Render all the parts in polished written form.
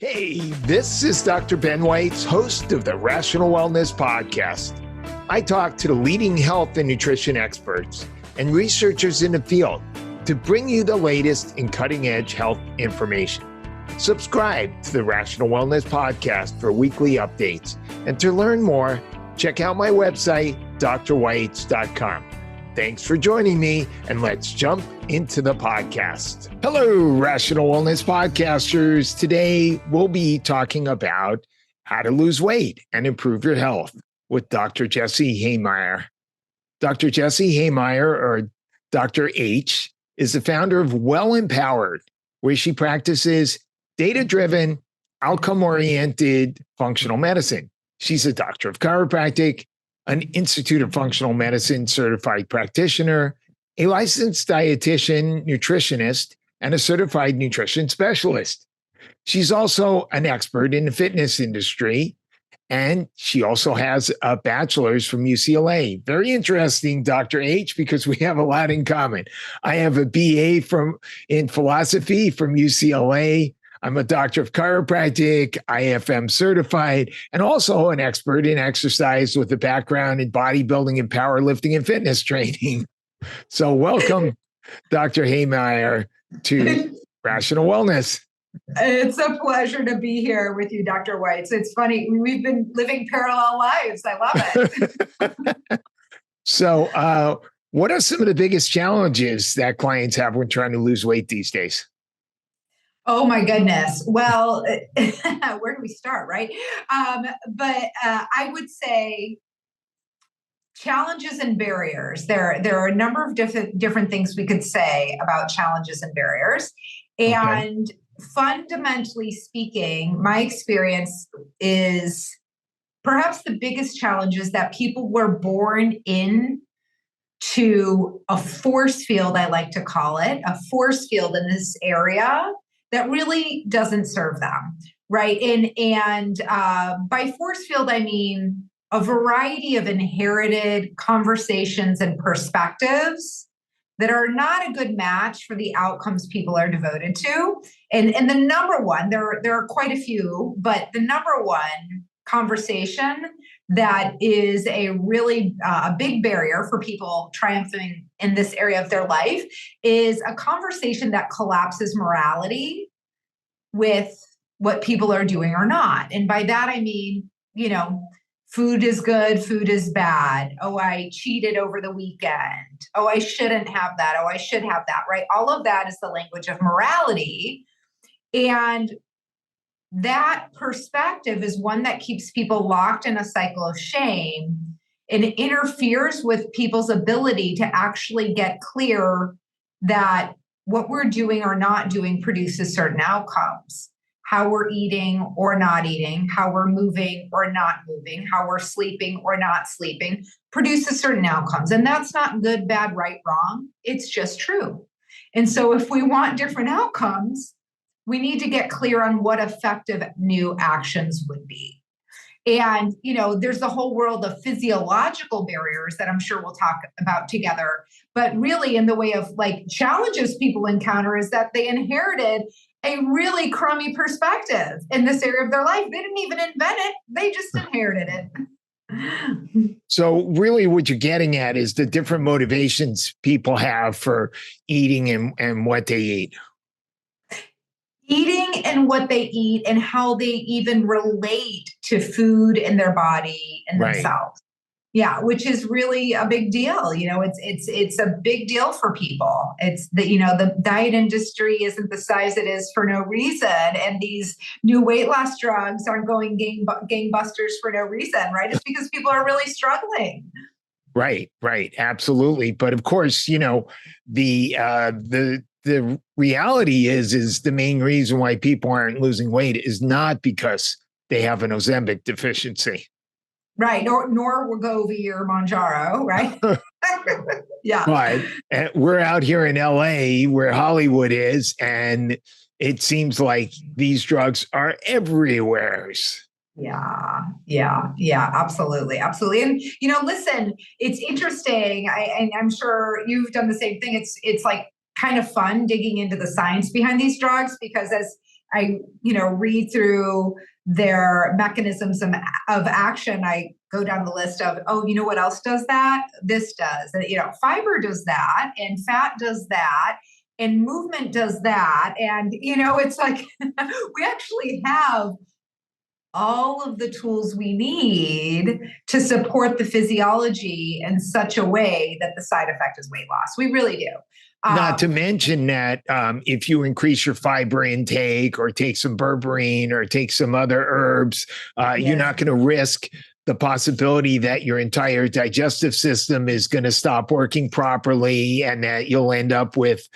Hey, this is Dr. Ben Weitz, host of the Rational Wellness Podcast. I talk to the leading health and nutrition experts and researchers in the field to bring you the latest in cutting-edge health information. Subscribe to the Rational Wellness Podcast for weekly updates. And to learn more, check out my website, drweitz.com. Thanks for joining me, and let's jump into the podcast. Hello, Rational Wellness Podcasters. Today, we'll be talking about how to lose weight and improve your health with Dr. Jessie Hehmeyer. Dr. Jessie Hehmeyer, or Dr. H, is the founder of Well Empowered, where she practices data-driven, outcome-oriented functional medicine. She's a doctor of chiropractic, an Institute of Functional Medicine certified practitioner, a licensed dietitian, nutritionist, and a certified nutrition specialist. She's also an expert in the fitness industry, and she also has a bachelor's from UCLA. Very interesting, Dr. H, because we have a lot in common. I have a BA in philosophy from UCLA. I'm a doctor of chiropractic, IFM certified, and also an expert in exercise with a background in bodybuilding and powerlifting and fitness training. So welcome, Dr. Hehmeyer, to Rational Wellness. It's a pleasure to be here with you, Dr. Weitz. It's funny. We've been living parallel lives. I love it. So what are some of the biggest challenges that clients have when trying to lose weight these days? Oh my goodness. Well, where do we start, right? But I would say challenges and barriers. There are a number of different things we could say about challenges and barriers. And fundamentally speaking, my experience is perhaps the biggest challenge is that people were born in to a force field, I like to call it, a force field in this area that really doesn't serve them, right? And by force field, I mean a variety of inherited conversations and perspectives that are not a good match for the outcomes people are devoted to. And the number one, there are quite a few, but the number one conversation that is a really a big barrier for people triumphing in this area of their life is a conversation that collapses morality with what people are doing or not. And by that, I mean, food is good, food is bad. Oh, I cheated over the weekend. Oh, I shouldn't have that. Oh, I should have that, right? All of that is the language of morality. And that perspective is one that keeps people locked in a cycle of shame and it interferes with people's ability to actually get clear that what we're doing or not doing produces certain outcomes. How we're eating or not eating, how we're moving or not moving, how we're sleeping or not sleeping produces certain outcomes. And that's not good, bad, right, wrong. It's just true. And so if we want different outcomes, we need to get clear on what effective new actions would be. And, there's the whole world of physiological barriers that I'm sure we'll talk about together. But really in the way of challenges people encounter is that they inherited a really crummy perspective in this area of their life. They didn't even invent it. They just inherited it. So really what you're getting at is the different motivations people have for eating and what they eat. Eating and what they eat and how they even relate to food in their body and themselves. Yeah, which is really a big deal. It's a big deal for people. It's the diet industry isn't the size it is for no reason. And these new weight loss drugs aren't going gangbusters for no reason, right? It's because people are really struggling. Right. Absolutely. But of course, the reality is the main reason why people aren't losing weight is not because they have an Ozempic deficiency. Right. Nor Wegovy or Mounjaro, right? Yeah. But we're out here in LA where Hollywood is, and it seems like these drugs are everywhere. Yeah, absolutely. And, listen, it's interesting. I'm sure you've done the same thing. It's like kind of fun digging into the science behind these drugs because read through their mechanisms of action, I go down the list of, oh, you know what else does that? This does. Fiber does that, and fat does that, and movement does that. And, it's like we actually have all of the tools we need to support the physiology in such a way that the side effect is weight loss. We really do. Not to mention that if you increase your fiber intake or take some berberine or take some other herbs, you're not going to risk the possibility that your entire digestive system is going to stop working properly and that you'll end up with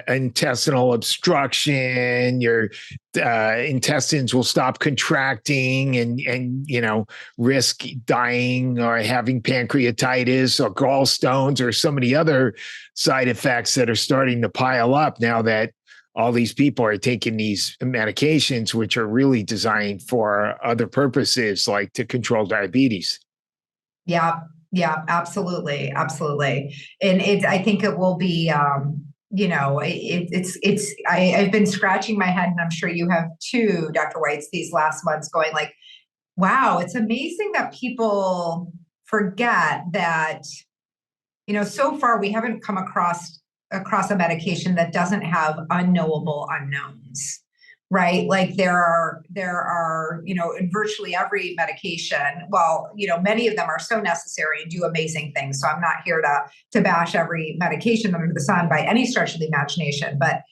intestinal obstruction. Your intestines will stop contracting and risk dying or having pancreatitis or gallstones or some of the other side effects that are starting to pile up now that all these people are taking these medications, which are really designed for other purposes, like to control diabetes. Yeah, absolutely. Absolutely. And I think it will be, I've been scratching my head, and I'm sure you have too, Dr. Weitz, these last months, going like, wow, it's amazing that people forget that, so far we haven't come across a medication that doesn't have unknowable unknowns, right? Like there are, in virtually every medication, many of them are so necessary and do amazing things. So I'm not here to bash every medication under the sun by any stretch of the imagination, but,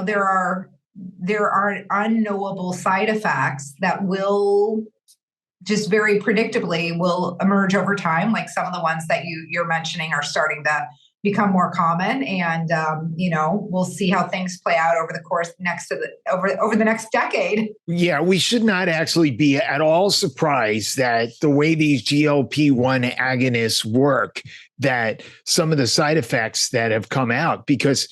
there are unknowable side effects that will just very predictably will emerge over time. Like some of the ones that you're mentioning are starting to become more common, and we'll see how things play out over the course over the next decade. Yeah, we should not actually be at all surprised that the way these GLP-1 agonists work, that some of the side effects that have come out, because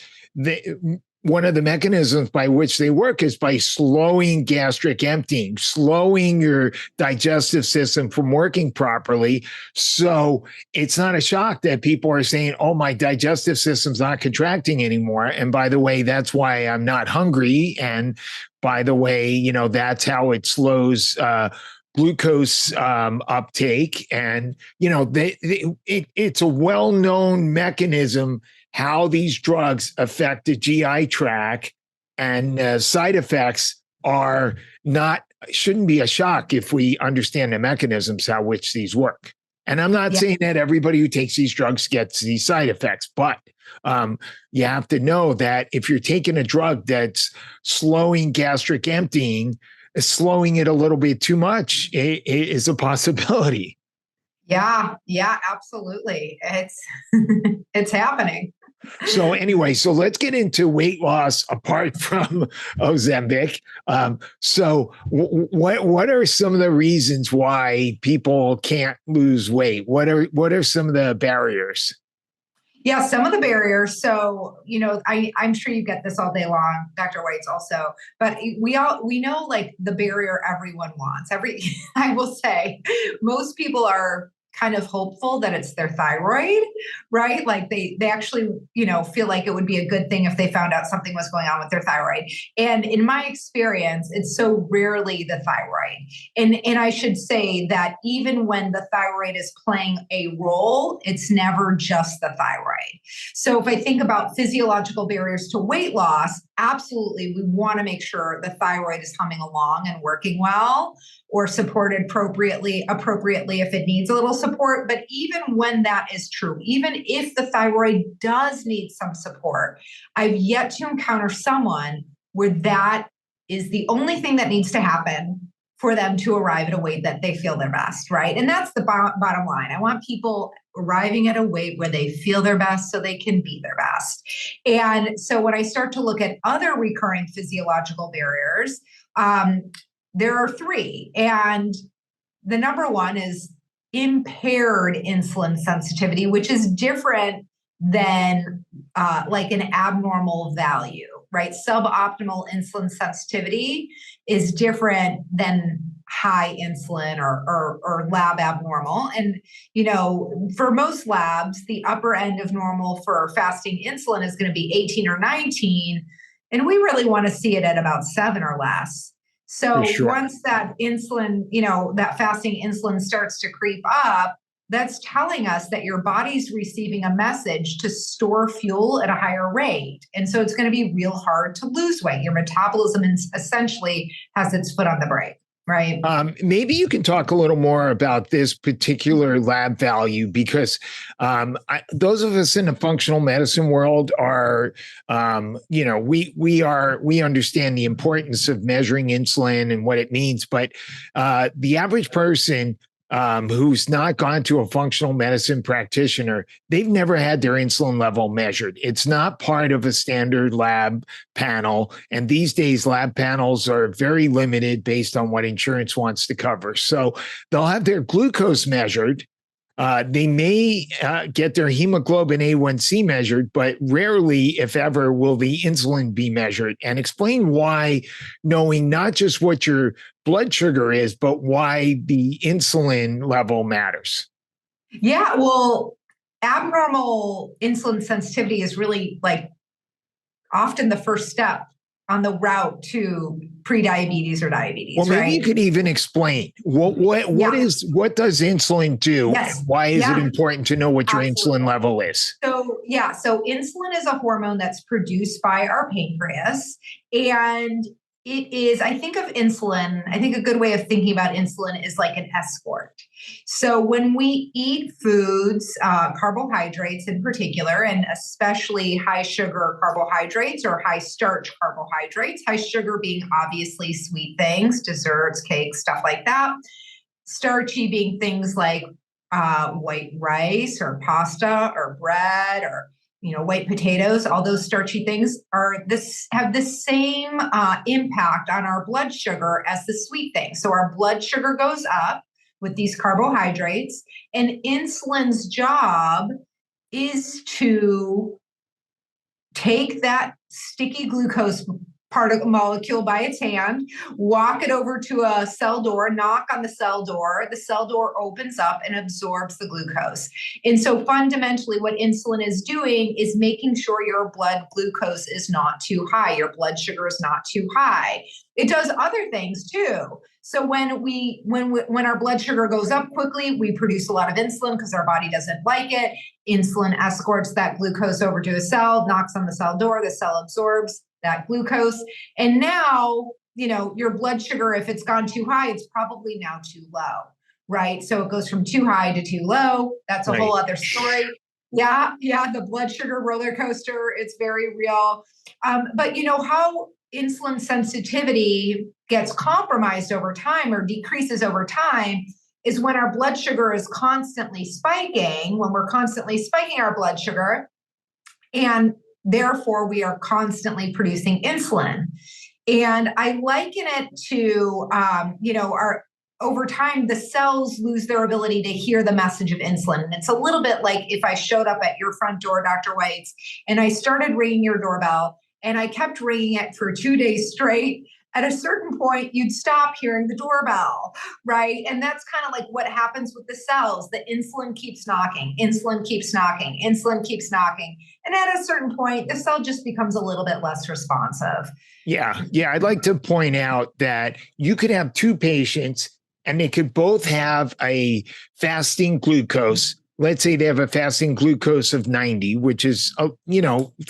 one of the mechanisms by which they work is by slowing gastric emptying, slowing your digestive system from working properly. So it's not a shock that people are saying, oh, my digestive system's not contracting anymore. And by the way, that's why I'm not hungry. And by the way, that's how it slows glucose uptake. And, it's a well-known mechanism how these drugs affect the GI tract, and side effects shouldn't be a shock if we understand the mechanisms how which these work. And I'm not saying that everybody who takes these drugs gets these side effects, but you have to know that if you're taking a drug that's slowing gastric emptying, slowing it a little bit too much is a possibility. Yeah, absolutely. It's happening. So anyway, let's get into weight loss apart from Ozempic. So what are some of the reasons why people can't lose weight? What are some of the barriers? Yeah, some of the barriers. So, I'm sure you get this all day long, Dr. Weitz also, but we know like the barrier everyone wants. I will say most people are kind of hopeful that it's their thyroid, right? Like they actually, feel like it would be a good thing if they found out something was going on with their thyroid. And in my experience, it's so rarely the thyroid. And I should say that even when the thyroid is playing a role, it's never just the thyroid. So if I think about physiological barriers to weight loss, absolutely, we want to make sure the thyroid is humming along and working well, or supported appropriately if it needs a little support. But even when that is true, even if the thyroid does need some support, I've yet to encounter someone where that is the only thing that needs to happen for them to arrive at a weight that they feel their best, right? And that's the bottom line. I want people arriving at a weight where they feel their best so they can be their best. And so when I start to look at other recurring physiological barriers, there are three. And the number one is impaired insulin sensitivity, which is different than like an abnormal value, right? Suboptimal insulin sensitivity is different than high insulin or lab abnormal. And, for most labs, the upper end of normal for fasting insulin is going to be 18 or 19. And we really want to see it at about 7 or less. So once that insulin, that fasting insulin starts to creep up, that's telling us that your body's receiving a message to store fuel at a higher rate. And so it's going to be real hard to lose weight. Your metabolism essentially has its foot on the brake. Right. Maybe you can talk a little more about this particular lab value, because those of us in the functional medicine world are, we understand the importance of measuring insulin and what it means, but the average person who's not gone to a functional medicine practitioner, they've never had their insulin level measured. It's not part of a standard lab panel. And these days, lab panels are very limited based on what insurance wants to cover. So they'll have their glucose measured. They may get their hemoglobin A1C measured, but rarely, if ever, will the insulin be measured. And explain why, knowing not just what your blood sugar is, but why the insulin level matters. Yeah, well, abnormal insulin sensitivity is really often the first step on the route to prediabetes or diabetes. Well, maybe you could even explain what does insulin do? Yes. And why is it important to know what your insulin level is? So insulin is a hormone that's produced by our pancreas, and it is, I think a good way of thinking about insulin is like an escort. So when we eat foods, carbohydrates in particular, and especially high sugar carbohydrates or high starch carbohydrates, high sugar being obviously sweet things, desserts, cakes, stuff like that. Starchy being things like white rice or pasta or bread or white potatoes. All those starchy things have the same impact on our blood sugar as the sweet things. So our blood sugar goes up with these carbohydrates, and insulin's job is to take that sticky glucose molecule by its hand, walk it over to a cell door, knock on the cell door opens up and absorbs the glucose. And so fundamentally what insulin is doing is making sure your blood glucose is not too high, your blood sugar is not too high. It does other things too. So when our blood sugar goes up quickly, we produce a lot of insulin because our body doesn't like it. Insulin escorts that glucose over to a cell, knocks on the cell door, the cell absorbs that glucose. And now, your blood sugar, if it's gone too high, it's probably now too low, right? So it goes from too high to too low. That's a whole other story. Yeah, the blood sugar roller coaster, it's very real. But how insulin sensitivity gets compromised over time or decreases over time is when our blood sugar is constantly spiking, when we're constantly spiking our blood sugar, and therefore we are constantly producing insulin. And I liken it to, over time, the cells lose their ability to hear the message of insulin. And it's a little bit like if I showed up at your front door, Dr. Weitz, and I started ringing your doorbell and I kept ringing it for 2 days straight. At a certain point, you'd stop hearing the doorbell, right? And that's kind of like what happens with the cells. The insulin keeps knocking, insulin keeps knocking, insulin keeps knocking. And at a certain point, the cell just becomes a little bit less responsive. Yeah. I'd like to point out that you could have two patients and they could both have a fasting glucose. Let's say they have a fasting glucose of 90, which is,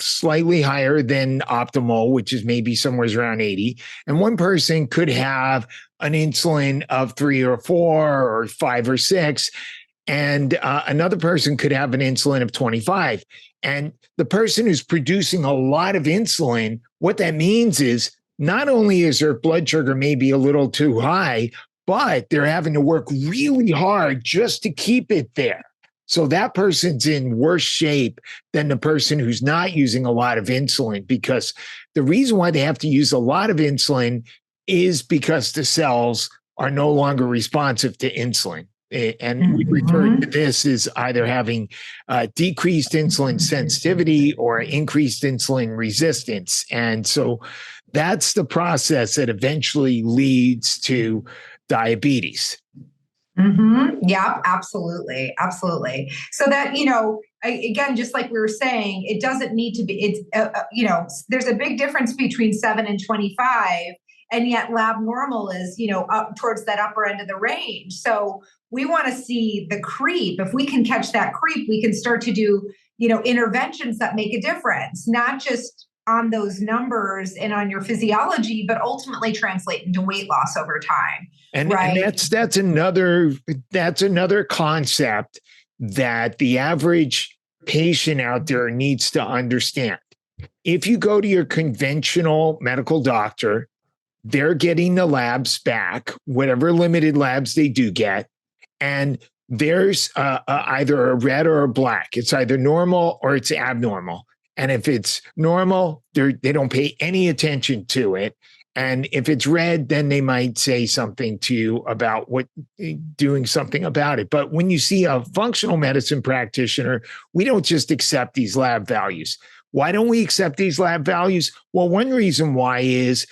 slightly higher than optimal, which is maybe somewhere around 80. And one person could have an insulin of 3 or 4 or 5 or 6. And another person could have an insulin of 25. And the person who's producing a lot of insulin, what that means is not only is their blood sugar maybe a little too high, but they're having to work really hard just to keep it there. So that person's in worse shape than the person who's not using a lot of insulin, because the reason why they have to use a lot of insulin is because the cells are no longer responsive to insulin. And we refer to this as either having decreased insulin sensitivity or increased insulin resistance. And so that's the process that eventually leads to diabetes. Yeah, absolutely. Absolutely. So that, again, just like we were saying, it doesn't need to be, there's a big difference between 7 and 25. And yet lab normal is, up towards that upper end of the range. So we want to see the creep. If we can catch that creep, we can start to do, interventions that make a difference, not just on those numbers and on your physiology, but ultimately translate into weight loss over time. And, right. And that's another concept that the average patient out there needs to understand. If you go to your conventional medical doctor, they're getting the labs back, whatever limited labs they do get, and there's either a red or a black. It's either normal or it's abnormal. And if it's normal, they don't pay any attention to it. And if it's red, then they might say something to you about doing something about it. But when you see a functional medicine practitioner, we don't just accept these lab values. Why don't we accept these lab values? Well, one reason why is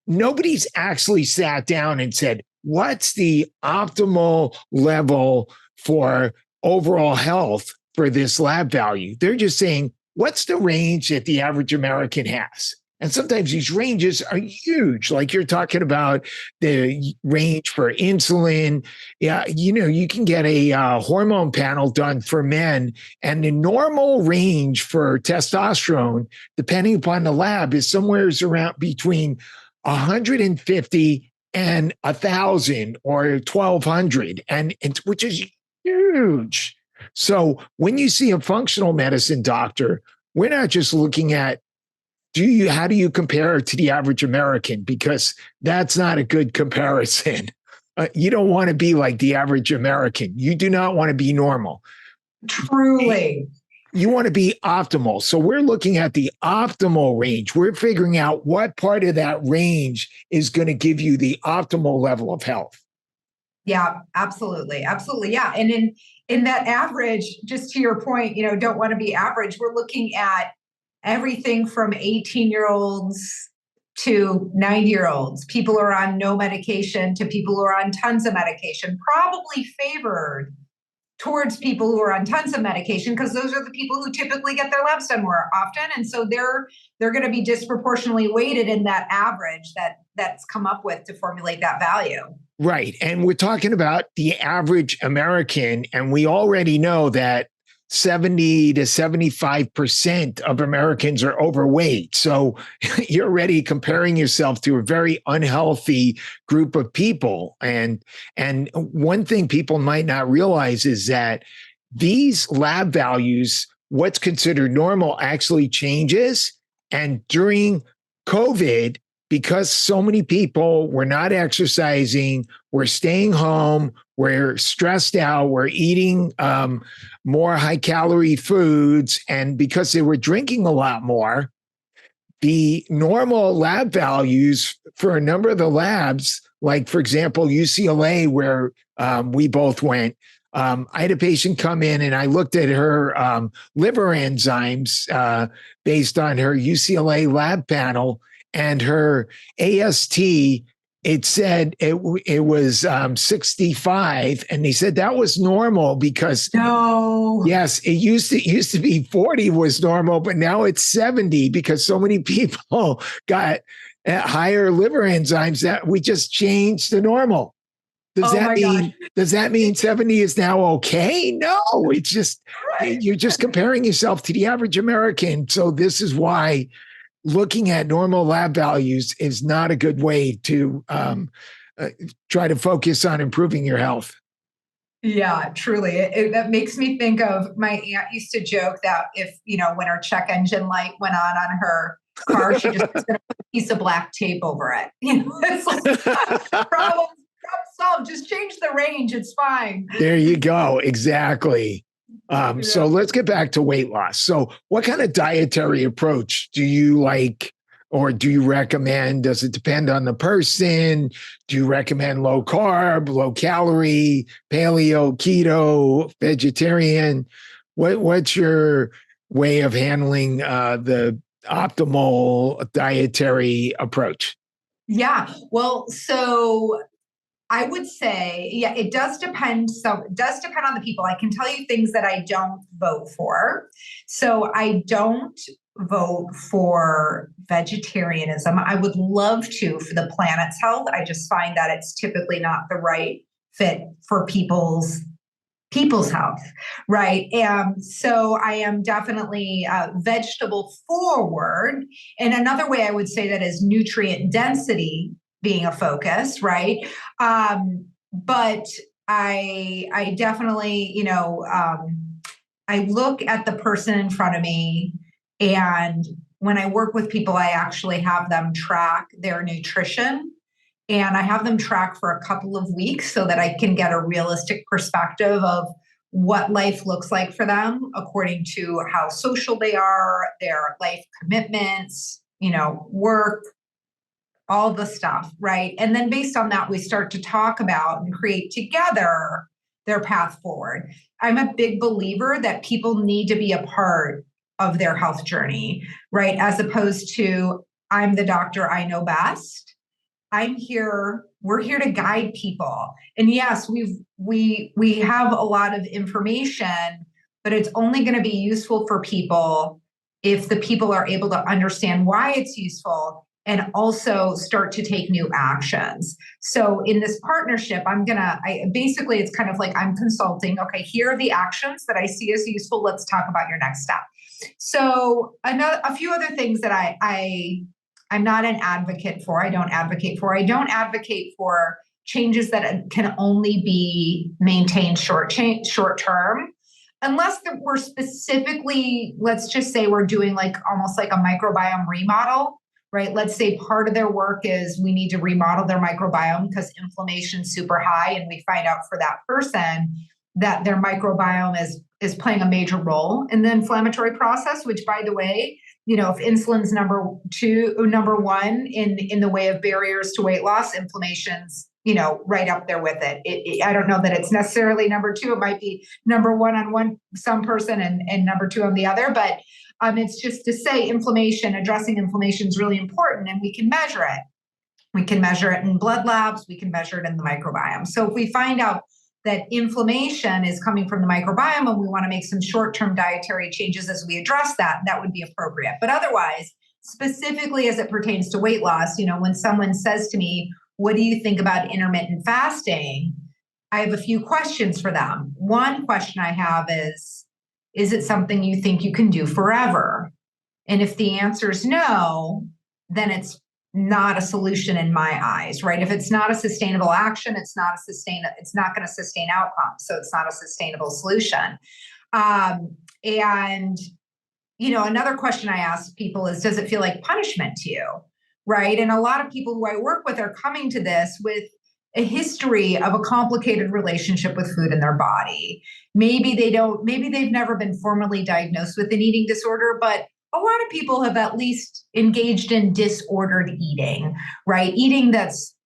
nobody's actually sat down and said, what's the optimal level for overall health for this lab value? They're just saying, what's the range that the average American has? And sometimes these ranges are huge. Like you're talking about the range for insulin. Yeah, you can get a hormone panel done for men, and the normal range for testosterone, depending upon the lab, is somewhere around between 150 and 1,000 or 1,200, which is huge. So when you see a functional medicine doctor, we're not just looking at how do you compare it to the average American? Because that's not a good comparison. You don't want to be like the average American. You do not want to be normal. Truly. You want to be optimal. So we're looking at the optimal range. We're figuring out what part of that range is going to give you the optimal level of health. Yeah, absolutely. Absolutely. Yeah. And in that average, just to your point, don't want to be average. We're looking at everything from 18-year-olds to 90-year-olds. People who are on no medication to people who are on tons of medication, probably favored towards people who are on tons of medication, because those are the people who typically get their labs done more often. And so they're going to be disproportionately weighted in that average that's come up with to formulate that value. Right. And we're talking about the average American, and we already know that 70 to 75% of Americans are overweight. So you're already comparing yourself to a very unhealthy group of people. And one thing people might not realize is that these lab values, what's considered normal, actually changes. And during COVID, because so many people were not exercising, we're staying home, we're stressed out, we're eating more high-calorie foods, and because they were drinking a lot more, the normal lab values for a number of the labs, like, for example, UCLA, where we both went, I had a patient come in and I looked at her liver enzymes based on her UCLA lab panel, and her AST, it said it was 65, and they said that was normal because yes, it used to be 40 was normal, but now it's 70 because so many people got higher liver enzymes that we just changed to normal. Does that mean 70 is now okay? No, it's just you're just comparing yourself to the average American. So this is why looking at normal lab values is not a good way to try to focus on improving your health. Yeah, truly. That makes me think of my aunt used to joke that if, when her check engine light went on her car, she just was going to put a piece of black tape over it. It's like, problem solved. Just change the range. It's fine. There you go. Exactly. So let's get back to weight loss. So what kind of dietary approach do you like or do you recommend? Does it depend on the person? Do you recommend low carb, low calorie, paleo, keto, vegetarian? What's your way of handling the optimal dietary approach? Yeah. Well, so I would say, yeah, it does depend. So it does depend on the people. I can tell you things that I don't vote for. So I don't vote for vegetarianism. I would love to for the planet's health. I just find that it's typically not the right fit for people's health, right? So I am definitely vegetable forward. And another way I would say that is nutrient density being a focus, right? But I definitely, I look at the person in front of me, and when I work with people, I actually have them track their nutrition, and I have them track for a couple of weeks so that I can get a realistic perspective of what life looks like for them according to how social they are, their life commitments, work, all the stuff, right? And then based on that, we start to talk about and create together their path forward. I'm a big believer that people need to be a part of their health journey, right? As opposed to, I'm the doctor, I know best. We're here to guide people. And yes, we have a lot of information, but it's only going to be useful for people if the people are able to understand why it's useful and also start to take new actions. So in this partnership, basically it's kind of like I'm consulting. Okay, here are the actions that I see as useful. Let's talk about your next step. So a few other things that I'm not an advocate for. I don't advocate for changes that can only be maintained short term, unless we're specifically, let's just say we're doing almost like a microbiome remodel, right? Let's say part of their work is we need to remodel their microbiome because inflammation's super high, and we find out for that person that their microbiome is playing a major role in the inflammatory process, which, by the way, if insulin's number one in the way of barriers to weight loss, inflammation's, right up there with it. I don't know that it's necessarily number two. It might be number one on some person and number two on the other. But it's just to say addressing inflammation is really important, and we can measure it. We can measure it in blood labs. We can measure it in the microbiome. So if we find out that inflammation is coming from the microbiome and we want to make some short-term dietary changes as we address that, that would be appropriate. But otherwise, specifically as it pertains to weight loss, when someone says to me, what do you think about intermittent fasting? I have a few questions for them. One question I have is it something you think you can do forever? And if the answer is no, then it's not a solution in my eyes, right? If it's not a sustainable action, it's not going to sustain outcomes. So it's not a sustainable solution. And another question I ask people is, does it feel like punishment to you? Right. And a lot of people who I work with are coming to this with a history of a complicated relationship with food in their body. Maybe they've never been formally diagnosed with an eating disorder, but a lot of people have at least engaged in disordered eating, right? Eating that's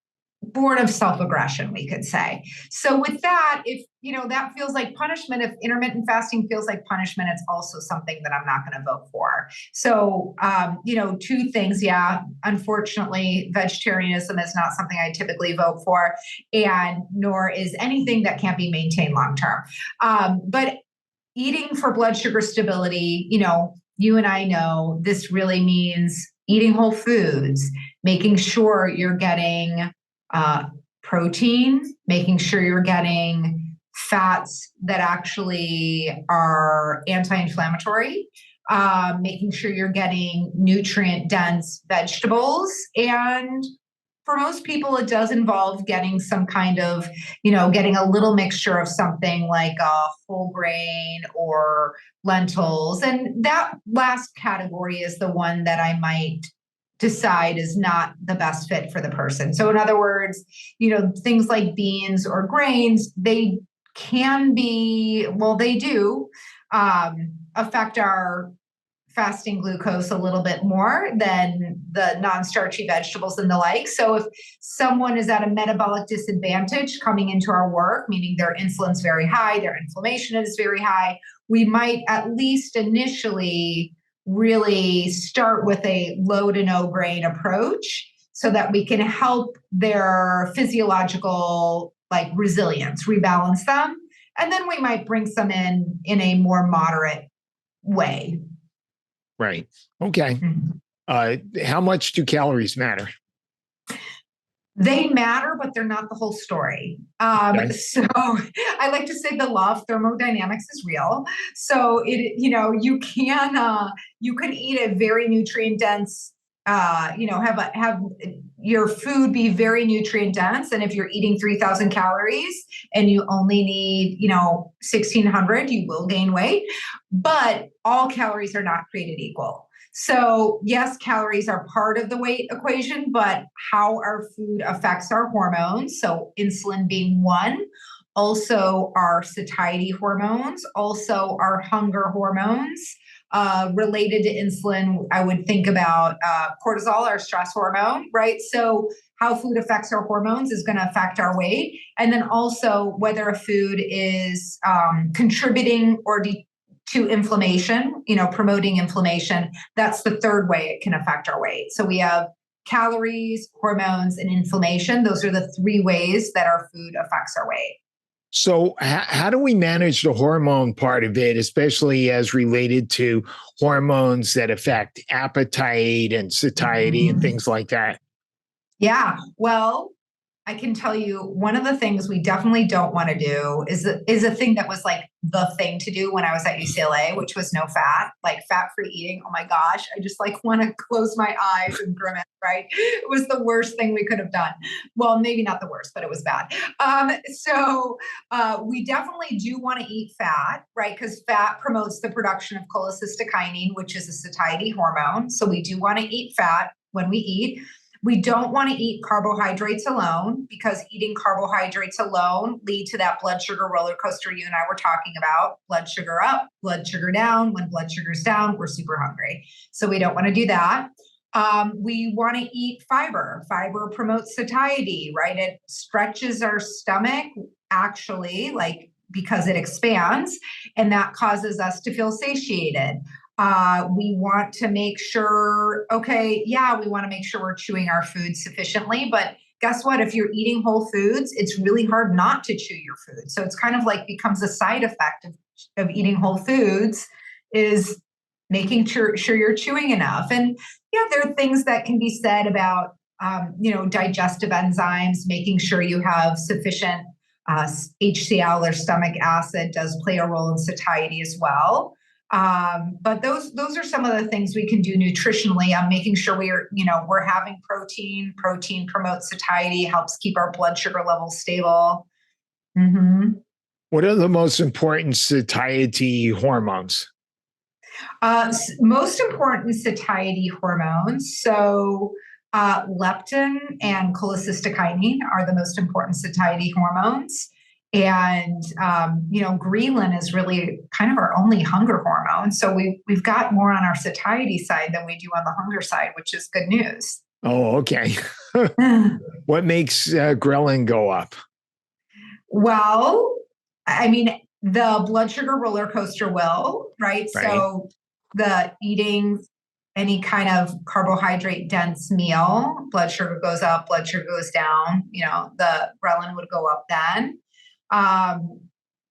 born of self-aggression, we could say. So with that, if that feels like punishment, if intermittent fasting feels like punishment, it's also something that I'm not going to vote for. So, two things. Yeah, unfortunately, vegetarianism is not something I typically vote for, and nor is anything that can't be maintained long-term. But eating for blood sugar stability, you and I know this really means eating whole foods, making sure you're getting protein, making sure you're getting fats that actually are anti-inflammatory, making sure you're getting nutrient-dense vegetables. And for most people, it does involve getting some kind of, getting a little mixture of something like a whole grain or lentils. And that last category is the one that I might decide is not the best fit for the person. So in other words, things like beans or grains, they can be, they do affect our fasting glucose a little bit more than the non-starchy vegetables and the like. So if someone is at a metabolic disadvantage coming into our work, meaning their insulin's very high, their inflammation is very high, we might at least initially really start with a low to no grain approach so that we can help their physiological like resilience, rebalance them. And then we might bring some in a more moderate way. Right. Okay. How much do calories matter? They matter, but they're not the whole story. Okay. So I like to say the law of thermodynamics is real. So you can eat a very nutrient dense, have your food be very nutrient dense. And if you're eating 3,000 calories and you only need, 1,600, you will gain weight. But all calories are not created equal. So yes, calories are part of the weight equation, but how our food affects our hormones, so insulin being one, also our satiety hormones, also our hunger hormones. Related to insulin, I would think about cortisol, our stress hormone, right? So how food affects our hormones is going to affect our weight. And then also whether a food is contributing or to inflammation, promoting inflammation. That's the third way it can affect our weight. So we have calories, hormones, and inflammation. Those are the three ways that our food affects our weight. So how do we manage the hormone part of it, especially as related to hormones that affect appetite and satiety and things like that? Yeah, well, I can tell you one of the things we definitely don't want to do is a thing that was like the thing to do when I was at UCLA, which was no fat, like fat-free eating. Oh my gosh, I just like want to close my eyes and grimace, right? It was the worst thing we could have done. Well, maybe not the worst, but it was bad. So we definitely do want to eat fat, right? Because fat promotes the production of cholecystokinin, which is a satiety hormone. So we do want to eat fat when we eat. We don't want to eat carbohydrates alone because eating carbohydrates alone lead to that blood sugar roller coaster you and I were talking about. Blood sugar up, blood sugar down. When blood sugar's down, we're super hungry. So we don't want to do that. We want to eat fiber. Fiber promotes satiety, right? It stretches our stomach actually, like because it expands, and that causes us to feel satiated. We want to make sure, we want to make sure we're chewing our food sufficiently, but guess what? If you're eating whole foods, it's really hard not to chew your food. So it's kind of like becomes a side effect of eating whole foods is making sure you're chewing enough. And yeah, there are things that can be said about, digestive enzymes, making sure you have sufficient HCl or stomach acid does play a role in satiety as well. But those are some of the things we can do nutritionally on making sure we're having protein. Protein promotes satiety, helps keep our blood sugar levels stable. Mm-hmm. What are the most important satiety hormones? Most important satiety hormones. So leptin and cholecystokinin are the most important satiety hormones. And, grillin is really kind of our only hunger hormone. So we've got more on our satiety side than we do on the hunger side, which is good news. Oh, okay. What makes grillin go up? Well, I mean, the blood sugar roller coaster will, right? So the eating any kind of carbohydrate dense meal, blood sugar goes up, blood sugar goes down, the ghrelin would go up then.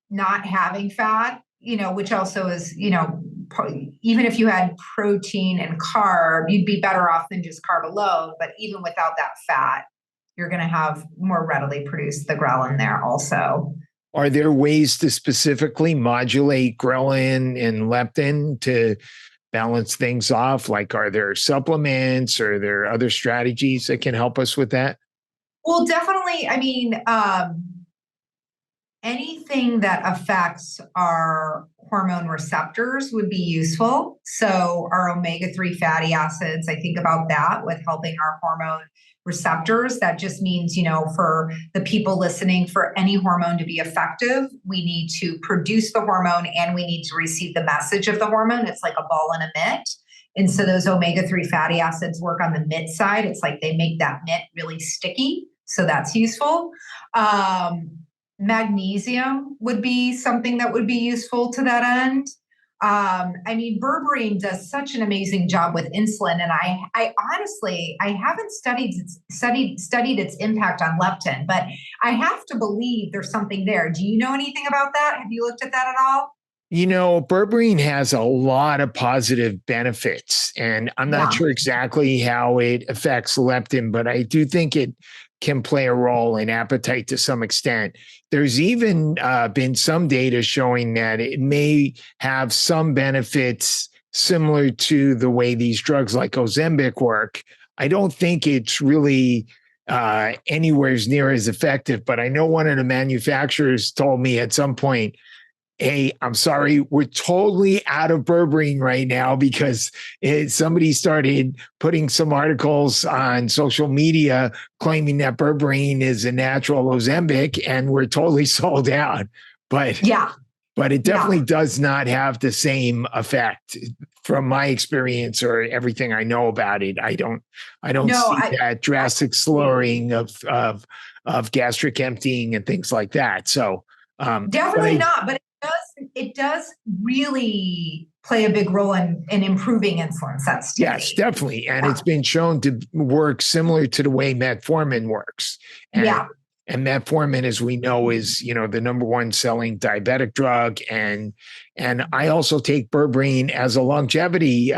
Not having fat, which also is, even if you had protein and carb, you'd be better off than just carb alone. But even without that fat, you're going to have more readily produce the ghrelin there also. Are there ways to specifically modulate ghrelin and leptin to balance things off? Like, are there supplements or are there other strategies that can help us with that? Well, definitely. I mean, anything that affects our hormone receptors would be useful. So our omega-3 fatty acids, I think about that with helping our hormone receptors. That just means, for the people listening, for any hormone to be effective, we need to produce the hormone and we need to receive the message of the hormone. It's like a ball and a mitt. And so those omega-3 fatty acids work on the mitt side. It's like they make that mitt really sticky. So that's useful. Magnesium would be something that would be useful to that end. I mean, berberine does such an amazing job with insulin, and I honestly, I haven't studied its impact on leptin, but I have to believe there's something there. Do you know anything about that? Have you looked at that at all? Berberine has a lot of positive benefits, and I'm not Yeah. sure exactly how it affects leptin, but I do think it can play a role in appetite to some extent. There's even been some data showing that it may have some benefits similar to the way these drugs like Ozempic work. I don't think it's really anywhere near as effective, but I know one of the manufacturers told me at some point, hey, I'm sorry, we're totally out of berberine right now because somebody started putting some articles on social media claiming that berberine is a natural Ozempic, and we're totally sold out. But it definitely does not have the same effect from my experience or everything I know about it. I don't see that drastic slowing of gastric emptying and things like that. So definitely not, but it does really play a big role in improving insulin sensitivity. Yes, definitely. And it's been shown to work similar to the way metformin works. And metformin, as we know, is, the number one selling diabetic drug. And I also take berberine as a longevity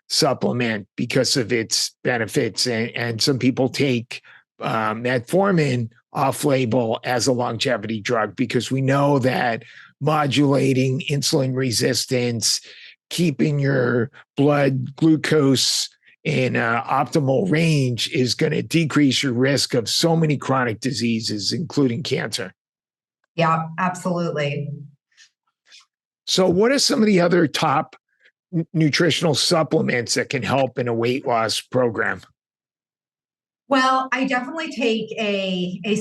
supplement because of its benefits. And some people take metformin off-label as a longevity drug because we know that modulating insulin resistance, keeping your blood glucose in optimal range is going to decrease your risk of so many chronic diseases, including cancer. Yeah, absolutely. So what are some of the other top nutritional supplements that can help in a weight loss program? Well, I definitely take a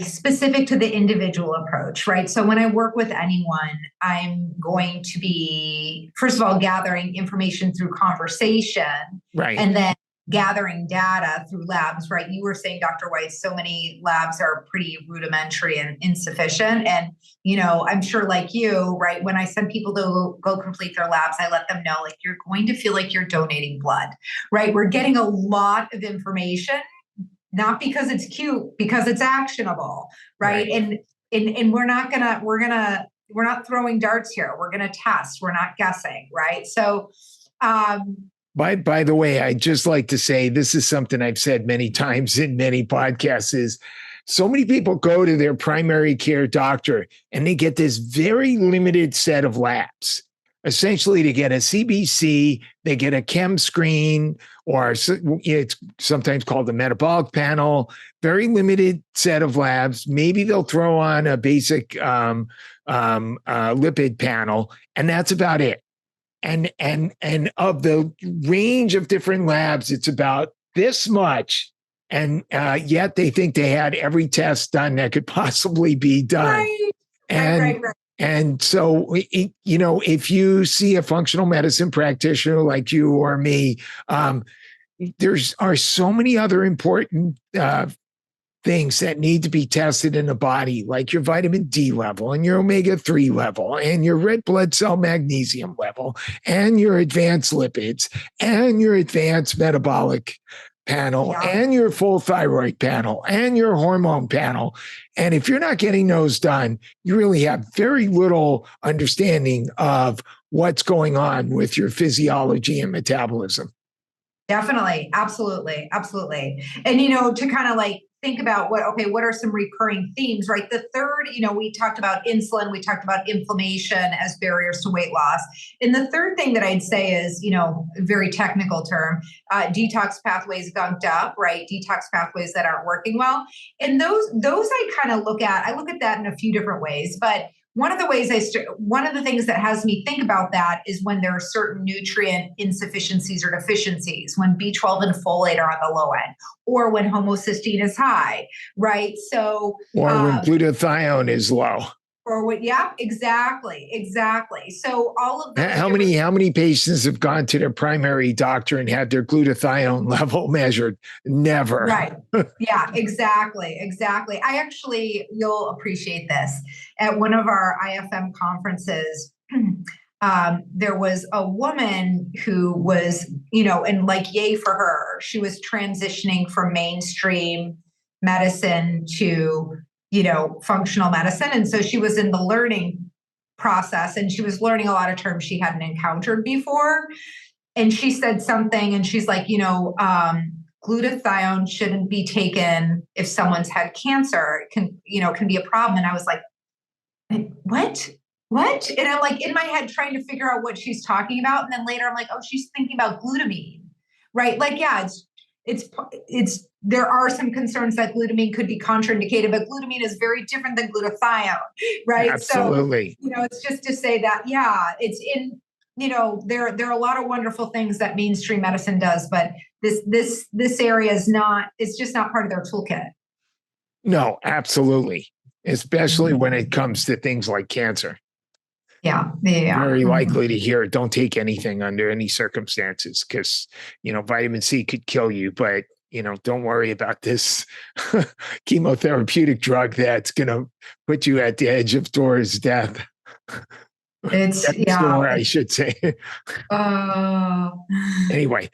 specific to the individual approach, right? So when I work with anyone, I'm going to be, first of all, gathering information through conversation, right, and then gathering data through labs, right? You were saying, Dr. Weitz, so many labs are pretty rudimentary and insufficient. And, I'm sure like you, right? When I send people to go complete their labs, I let them know, like, you're going to feel like you're donating blood, right? We're getting a lot of information, not because it's cute, because it's actionable, right? And we're not throwing darts here. We're going to test. We're not guessing, right? So, By the way, I'd just like to say, this is something I've said many times in many podcasts, is so many people go to their primary care doctor and they get this very limited set of labs. Essentially, to get a CBC, they get a chem screen, or it's sometimes called the metabolic panel, very limited set of labs. Maybe they'll throw on a basic lipid panel, and that's about it. And of the range of different labs, it's about this much. And yet they think they had every test done that could possibly be done. Right. And so, if you see a functional medicine practitioner like you or me, there are so many other important things that need to be tested in the body, like your vitamin D level and your omega-3 level and your red blood cell magnesium level and your advanced lipids and your advanced metabolic panel and your full thyroid panel and your hormone panel. And if you're not getting those done, you really have very little understanding of what's going on with your physiology and metabolism. Definitely. Absolutely. Absolutely. And, to kind of like think about what are some recurring themes, right? The third, we talked about insulin, we talked about inflammation as barriers to weight loss. And the third thing that I'd say is, a very technical term, detox pathways gunked up, right? Detox pathways that aren't working well. And those I kind of look at that in a few different ways, but one of the things that has me think about that is when there are certain nutrient insufficiencies or deficiencies, when B12 and folate are on the low end, or when homocysteine is high, right? So, or when glutathione is low. Exactly. So all of that. How many patients have gone to their primary doctor and had their glutathione level measured? Never. Right. Yeah, exactly. You'll appreciate this. At one of our IFM conferences, there was a woman who was, and like, yay for her. She was transitioning from mainstream medicine to, functional medicine. And so she was in the learning process and she was learning a lot of terms she hadn't encountered before. And she said something and she's like, glutathione shouldn't be taken if someone's had cancer. It can be a problem. And I was like, what? And I'm like in my head trying to figure out what she's talking about. And then later I'm like, oh, she's thinking about glutamine, right? Like, yeah, it's, there are some concerns that glutamine could be contraindicated, but glutamine is very different than glutathione, right? Absolutely. So, it's just to say that, yeah, it's in, there are a lot of wonderful things that mainstream medicine does, but this area is not, it's just not part of their toolkit. No, absolutely. Especially when it comes to things like cancer. Yeah. Very likely to hear, don't take anything under any circumstances because, vitamin C could kill you, but, don't worry about this chemotherapeutic drug that's going to put you at the edge of towards death. I should say. Anyway,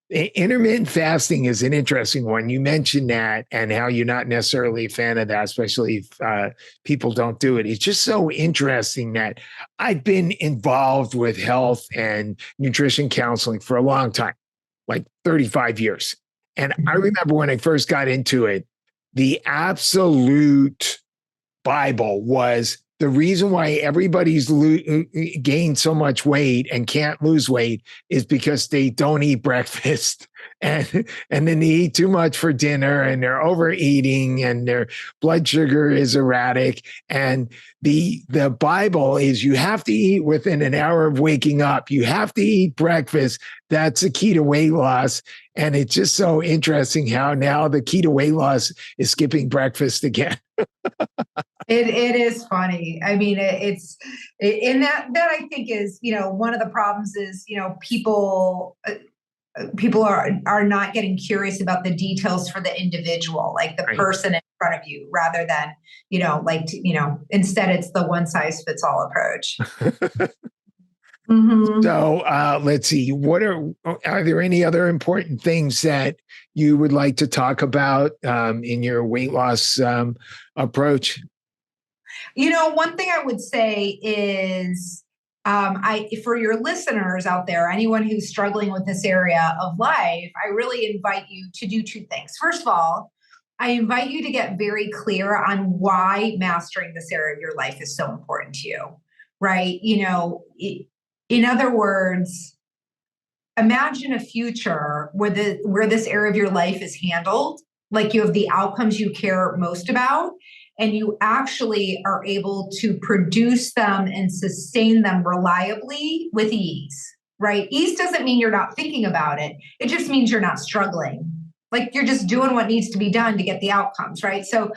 intermittent fasting is an interesting one. You mentioned that and how you're not necessarily a fan of that, especially if people don't do it. It's just so interesting that I've been involved with health and nutrition counseling for a long time, like 35 years. And I remember when I first got into it, the absolute Bible was the reason why everybody's gained so much weight and can't lose weight is because they don't eat breakfast and then they eat too much for dinner and they're overeating and their blood sugar is erratic. And the Bible is you have to eat within an hour of waking up. You have to eat breakfast. That's the key to weight loss. And it's just so interesting how now the key to weight loss is skipping breakfast again. It is funny. I mean, it's in that I think is, one of the problems is, people are not getting curious about the details for the individual, like the person in front of you, rather than, instead it's the one size fits all approach. Mm-hmm. So let's see. Are there any other important things that you would like to talk about in your weight loss approach? One thing I would say is, for your listeners out there, anyone who's struggling with this area of life, I really invite you to do two things. First of all, I invite you to get very clear on why mastering this area of your life is so important to you, right? In other words, imagine a future where this area of your life is handled, like you have the outcomes you care most about, and you actually are able to produce them and sustain them reliably with ease, right? Ease doesn't mean you're not thinking about it. It just means you're not struggling. Like you're just doing what needs to be done to get the outcomes, right? So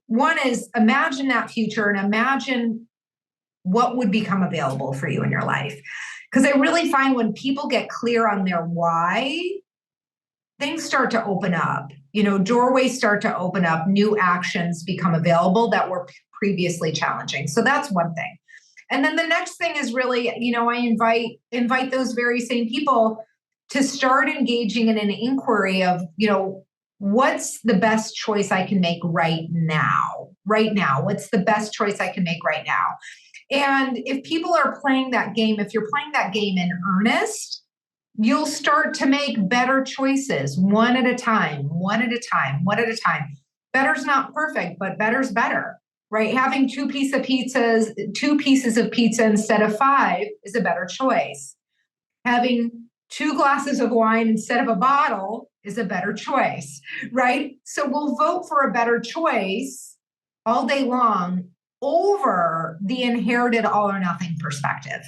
one is imagine that future and imagine what would become available for you in your life. Because I really find when people get clear on their why, things start to open up. Doorways start to open up, new actions become available that were previously challenging. So that's one thing. And then the next thing is really, I invite those very same people to start engaging in an inquiry of, what's the best choice I can make right now? What's the best choice I can make right now? And if people are playing that game, if you're playing that game in earnest, you'll start to make better choices one at a time. Better's not perfect, but better's better, right? Having two pieces of pizza instead of 5 is a better choice. Having 2 glasses of wine instead of a bottle is a better choice, right? So we'll vote for a better choice all day long over the inherited all or nothing perspective.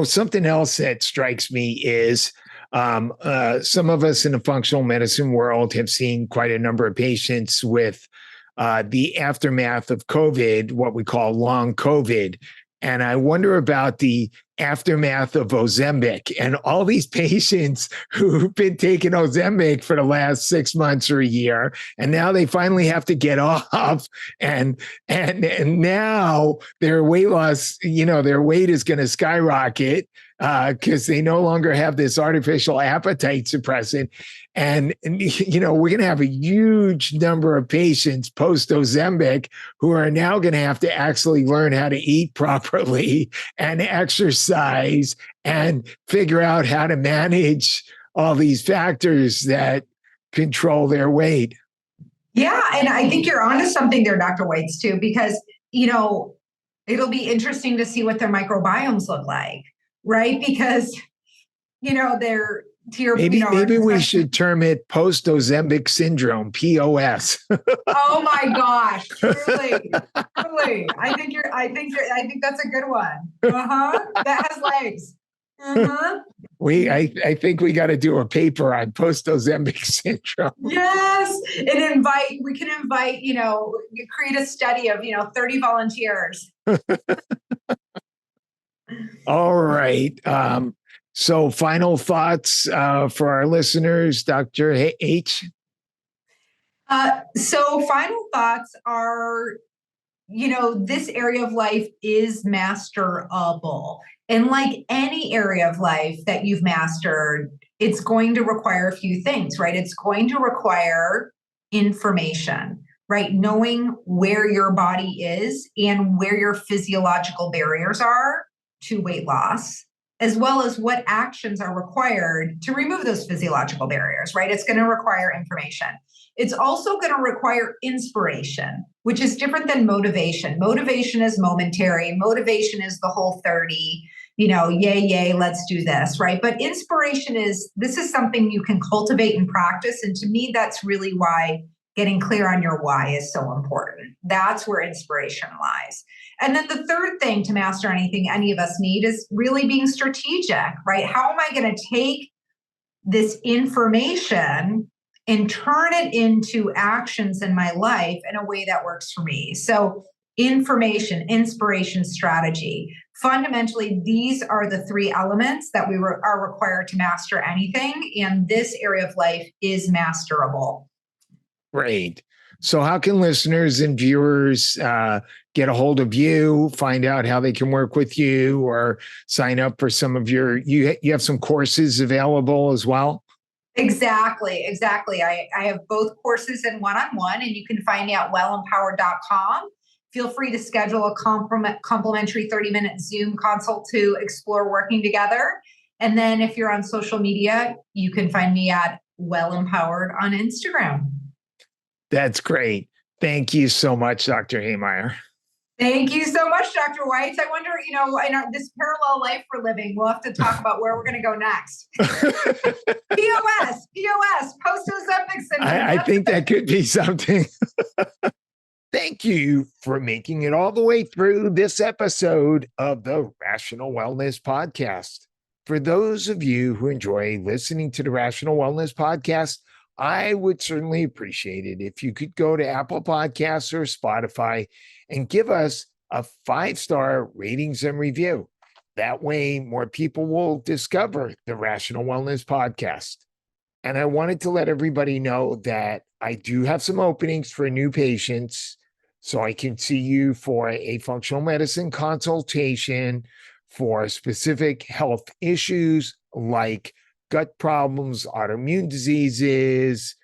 Something else that strikes me is some of us in the functional medicine world have seen quite a number of patients with the aftermath of COVID, what we call long COVID. And I wonder about the aftermath of Ozempic, and all these patients who've been taking Ozempic for the last 6 months or a year, and now they finally have to get off, and now their weight loss, their weight is going to skyrocket because they no longer have this artificial appetite suppressant. And we're going to have a huge number of patients post Ozempic who are now going to have to actually learn how to eat properly and exercise and figure out how to manage all these factors that control their weight. Yeah. And I think you're onto something there, Dr. Weitz, too, because, it'll be interesting to see what their microbiomes look like, right? Because, they're to your, maybe we should term it post-Ozempic syndrome, POS. Oh my gosh, truly. I think that's a good one. That has legs. I think we got to do a paper on post-Ozempic syndrome. Yes. We can invite, create a study of, 30 volunteers. All right. So final thoughts for our listeners, Dr. H? So final thoughts are, this area of life is masterable. And like any area of life that you've mastered, it's going to require a few things, right? It's going to require information, right? Knowing where your body is and where your physiological barriers are to weight loss, as well as what actions are required to remove those physiological barriers, right? It's going to require information. It's also going to require inspiration, which is different than motivation. Motivation is momentary. Motivation is the whole 30, yay, let's do this, right? But inspiration this is something you can cultivate and practice. And to me, that's really why getting clear on your why is so important. That's where inspiration lies. And then the third thing to master anything any of us need is really being strategic, right? How am I going to take this information and turn it into actions in my life in a way that works for me? So information, inspiration, strategy. Fundamentally, these are the three elements that are required to master anything. And this area of life is masterable. Great. So how can listeners and viewers get a hold of you, find out how they can work with you, or sign up for some of you have some courses available as well? Exactly. I have both courses and one-on-one, and you can find me at wellempowered.com. Feel free to schedule a complimentary 30-minute Zoom consult to explore working together. And then if you're on social media, you can find me at wellempowered on Instagram. That's great. Thank you so much, Dr. Hehmeyer. Thank you so much, Dr. Weitz. I wonder, in this parallel life we're living, we'll have to talk about where we're going to go next. POS, post-Ozempic syndrome. I think that could be something. Thank you for making it all the way through this episode of the Rational Wellness Podcast. For those of you who enjoy listening to the Rational Wellness Podcast, I would certainly appreciate it if you could go to Apple Podcasts or Spotify and give us a 5-star ratings and review. That way, more people will discover the Rational Wellness Podcast. And I wanted to let everybody know that I do have some openings for new patients, so I can see you for a functional medicine consultation for specific health issues like gut problems, autoimmune diseases,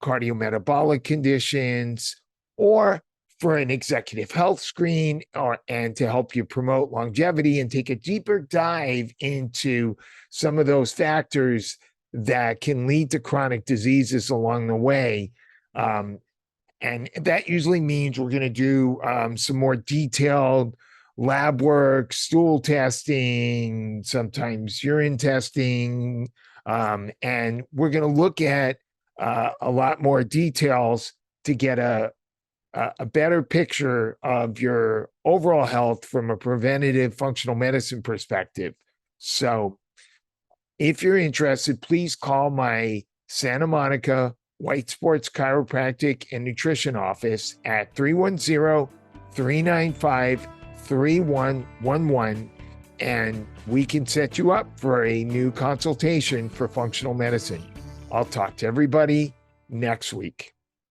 cardiometabolic conditions, or for an executive health screen, and to help you promote longevity and take a deeper dive into some of those factors that can lead to chronic diseases along the way. And that usually means we're going to do some more detailed lab work, stool testing, sometimes urine testing, and we're going to look at a lot more details to get a better picture of your overall health from a preventative functional medicine perspective. So if you're interested, please call my Santa Monica Weitz Sports Chiropractic and Nutrition office at 310-395-3111 and we can set you up for a new consultation for functional medicine. I'll talk to everybody next week.